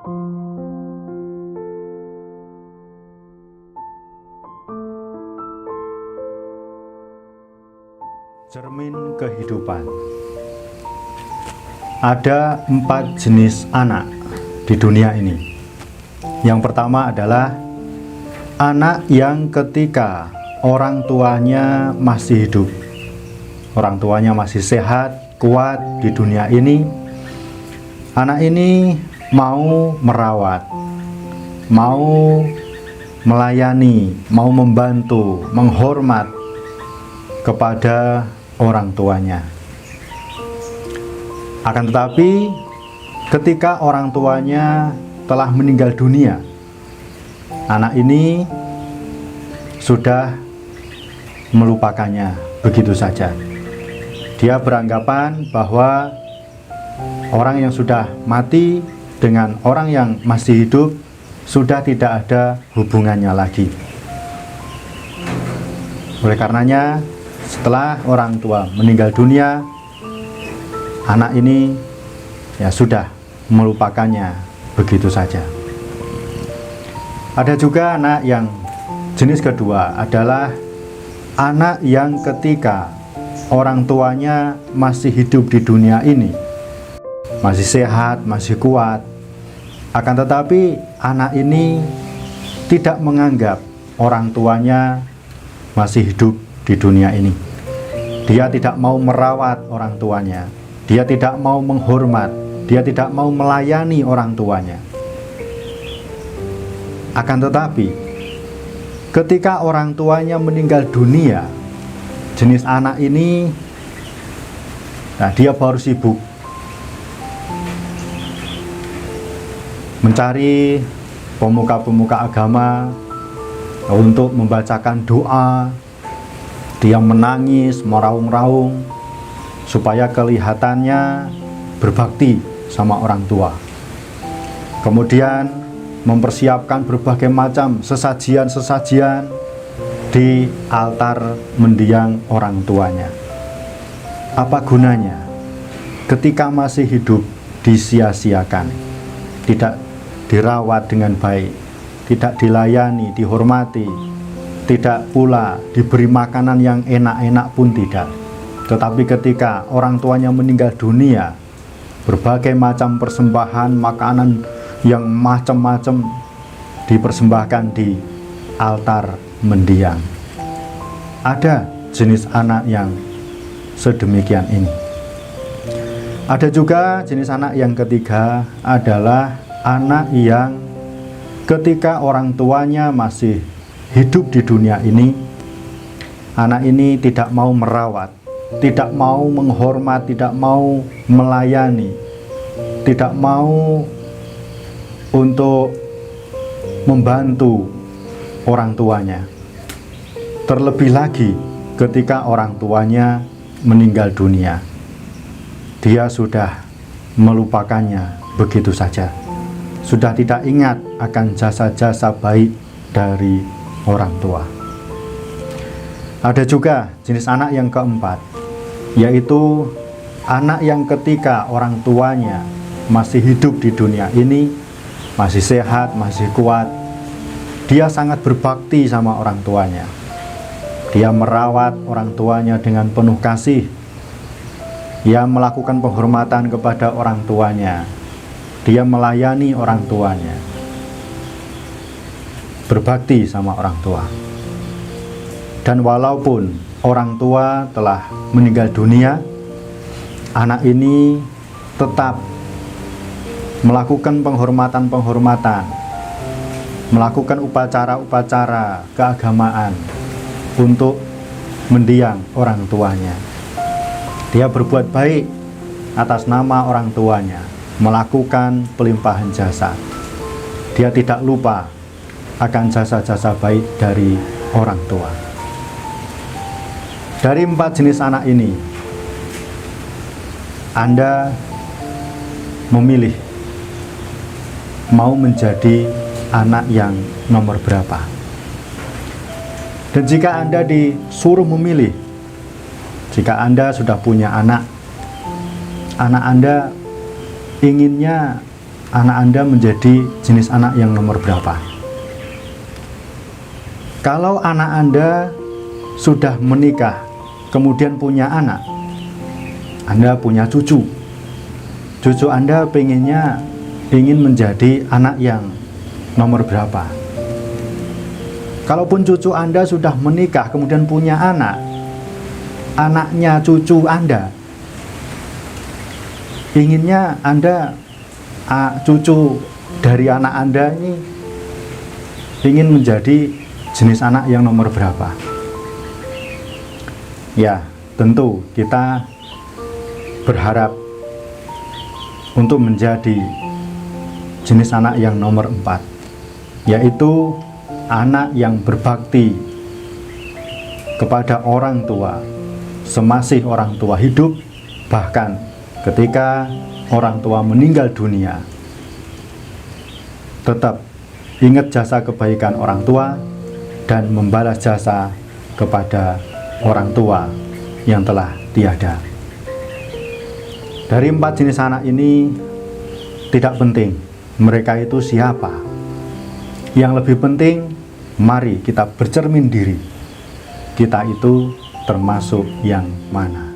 Cermin kehidupan. Ada 4 jenis anak di dunia ini. Yang pertama adalah anak yang ketika orang tuanya masih hidup, orang tuanya masih sehat, kuat di dunia ini, anak ini mau merawat, mau melayani, mau membantu, menghormat kepada orang tuanya. Akan tetapi ketika orang tuanya telah meninggal dunia, anak ini sudah melupakannya begitu saja. Dia beranggapan bahwa orang yang sudah mati dengan orang yang masih hidup sudah tidak ada hubungannya lagi. Oleh karenanya, setelah orang tua meninggal dunia, anak ini ya sudah melupakannya begitu saja. Ada juga anak yang jenis kedua adalah anak yang ketika orang tuanya masih hidup di dunia ini, masih sehat, masih kuat, akan tetapi anak ini tidak menganggap orang tuanya masih hidup di dunia ini. Dia tidak mau merawat orang tuanya, dia tidak mau menghormat, dia tidak mau melayani orang tuanya. Akan tetapi ketika orang tuanya meninggal dunia, jenis anak ini dia baru sibuk mencari pemuka-pemuka agama untuk membacakan doa. Dia menangis, meraung-raung supaya kelihatannya berbakti sama orang tua. Kemudian mempersiapkan berbagai macam sesajian-sesajian di altar mendiang orang tuanya. Apa gunanya ketika masih hidup disia-siakan, tidak dirawat dengan baik, tidak dilayani, dihormati, tidak pula diberi makanan yang enak-enak pun tidak. Tetapi ketika orang tuanya meninggal dunia, berbagai macam persembahan makanan yang macam-macam dipersembahkan di altar mendiang. Ada jenis anak yang sedemikian ini. Ada juga jenis anak yang ketiga adalah anak yang ketika orang tuanya masih hidup di dunia ini, anak ini tidak mau merawat, tidak mau menghormat, tidak mau melayani, tidak mau untuk membantu orang tuanya. Terlebih lagi ketika orang tuanya meninggal dunia, dia sudah melupakannya begitu saja, sudah tidak ingat akan jasa-jasa baik dari orang tua. Ada juga jenis anak yang keempat, yaitu anak yang ketika orang tuanya masih hidup di dunia ini, masih sehat, masih kuat, dia sangat berbakti sama orang tuanya. Dia merawat orang tuanya dengan penuh kasih. Dia melakukan penghormatan kepada orang tuanya. Dia melayani orang tuanya, berbakti sama orang tua. Dan walaupun orang tua telah meninggal dunia, anak ini tetap melakukan penghormatan-penghormatan, melakukan upacara-upacara keagamaan untuk mendiang orang tuanya. Dia berbuat baik atas nama orang tuanya, melakukan pelimpahan jasa. Dia tidak lupa akan jasa-jasa baik dari orang tua. Dari 4 jenis anak ini, Anda memilih mau menjadi anak yang nomor berapa. Dan jika Anda disuruh memilih, jika Anda sudah punya anak Anda inginnya anak Anda menjadi jenis anak yang nomor berapa? Kalau anak Anda sudah menikah, kemudian punya anak, Anda punya cucu. Cucu Anda ingin menjadi anak yang nomor berapa? Kalaupun cucu Anda sudah menikah, kemudian punya anak, anaknya cucu Anda, inginnya Anda, cucu dari anak Anda ini ingin menjadi jenis anak yang nomor berapa? Ya, tentu kita berharap untuk menjadi jenis anak yang nomor 4, yaitu anak yang berbakti kepada orang tua semasih orang tua hidup, bahkan ketika orang tua meninggal dunia. Tetap ingat jasa kebaikan orang tua dan membalas jasa kepada orang tua yang telah tiada. Dari 4 jenis anak ini tidak penting mereka itu siapa. Yang lebih penting, mari kita bercermin diri, kita itu termasuk yang mana.